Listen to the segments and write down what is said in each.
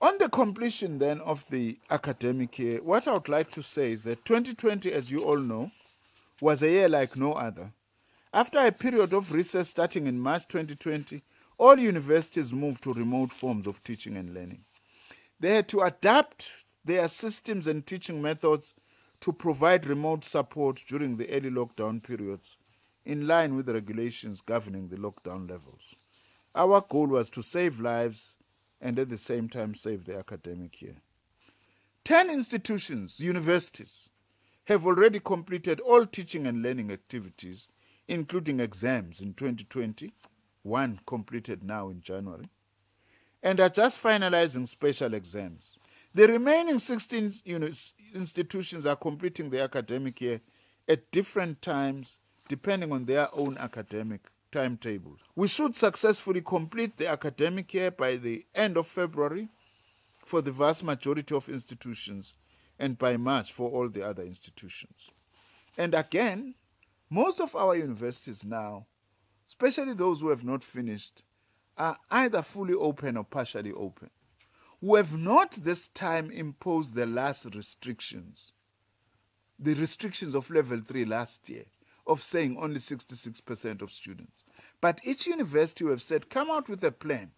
On the completion then of the academic year, what I would like to say is that 2020, as you all know, was a year like no other. After a period of recess starting in March 2020, all universities moved to remote forms of teaching and learning. They had to adapt their systems and teaching methods to provide remote support during the early lockdown periods, in line with the regulations governing the lockdown levels. Our goal was to save lives and at the same time save the academic year. 10 institutions, universities, have already completed all teaching and learning activities, including exams in 2020, one completed now in January, and are just finalizing special exams. The remaining 16 institutions are completing the academic year at different times, depending on their own academic timetables. We should successfully complete the academic year by the end of February for the vast majority of institutions and by March for all the other institutions. And again, most of our universities now, especially those who have not finished, are either fully open or partially open. We have not this time imposed the last restrictions, the restrictions of level 3 last year, of saying only 66% of students. But each university we have said, come out with a plan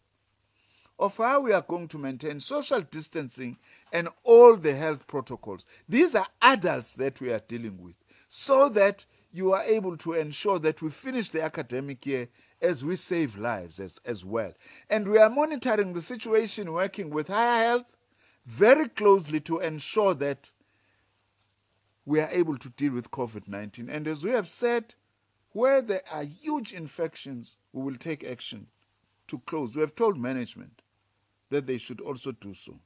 of how we are going to maintain social distancing and all the health protocols. These are adults that we are dealing with, so that you are able to ensure that we finish the academic year as we save lives as well. And we are monitoring the situation, working with higher health very closely to ensure that we are able to deal with COVID-19. And as we have said, where there are huge infections, we will take action to close. We have told management that they should also do so.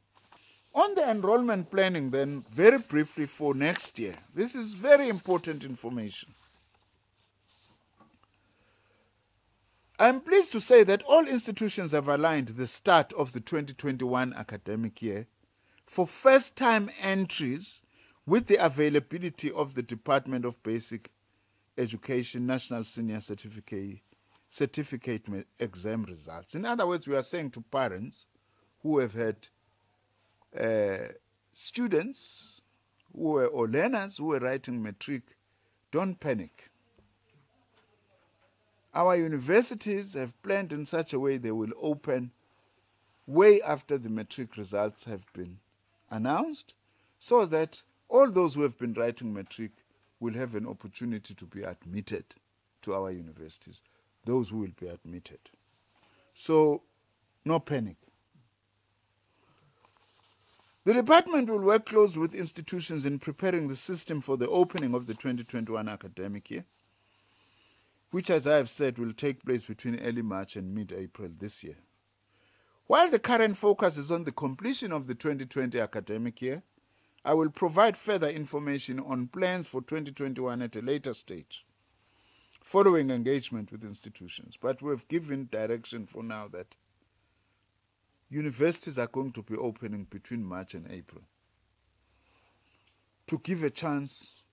On the enrollment planning then, very briefly for next year, this is very important information. I'm pleased to say that all institutions have aligned the start of the 2021 academic year for first-time entries with the availability of the Department of Basic Education National Senior Certificate exam results. In other words, we are saying to parents who have had students or learners who were writing matric, don't panic. Our universities have planned in such a way they will open way after the matric results have been announced, so that all those who have been writing matric will have an opportunity to be admitted to our universities, those who will be admitted. So, no panic. The department will work closely with institutions in preparing the system for the opening of the 2021 academic year, which, as I have said, will take place between early March and mid-April this year. While the current focus is on the completion of the 2020 academic year, I will provide further information on plans for 2021 at a later stage, following engagement with institutions. But we have given direction for now that universities are going to be opening between March and April to give a chance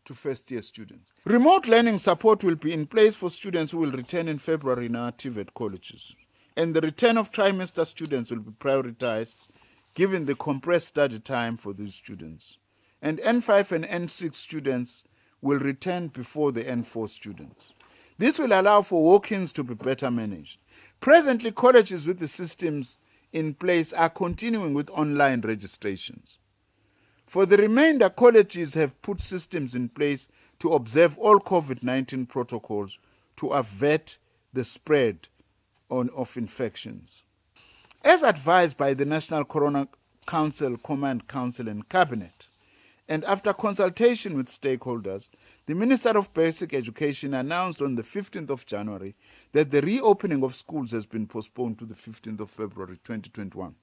to first-year students. Remote learning support will be in place for students who will return in February in our TVET colleges, and the return of trimester students will be prioritized given the compressed study time for these students. And N5 and N6 students will return before the N4 students. This will allow for walk-ins to be better managed. Presently, colleges with the systems in place are continuing with online registrations. For the remainder, colleges have put systems in place to observe all COVID-19 protocols to avert the spread of infections. As advised by the National Corona Council, Command Council and Cabinet, and after consultation with stakeholders, the Minister of Basic Education announced on the 15th of January that the reopening of schools has been postponed to the 15th of February 2021.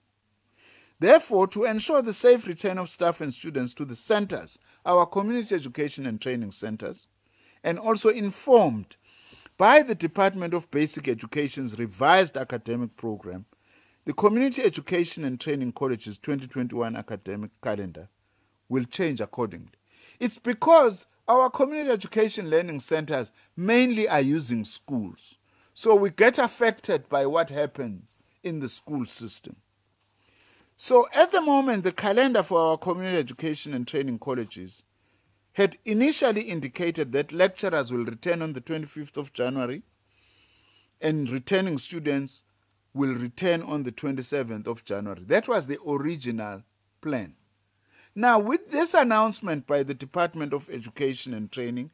Therefore, to ensure the safe return of staff and students to the centers, our community education and training centers, and also informed by the Department of Basic Education's revised academic program, the Community Education and Training College's 2021 academic calendar will change accordingly. It's because our community education learning centers mainly are using schools. So we get affected by what happens in the school system. So at the moment, the calendar for our community education and training colleges had initially indicated that lecturers will return on the 25th of January and returning students will return on the 27th of January. That was the original plan. Now, with this announcement by the Department of Education and Training,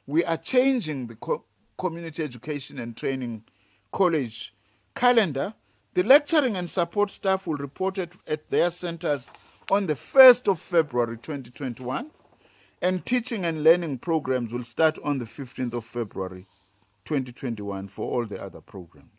we are changing the community education and training college calendar. The lecturing and support staff will report at their centers on the 1st of February 2021, and teaching and learning programs will start on the 15th of February 2021 for all the other programs.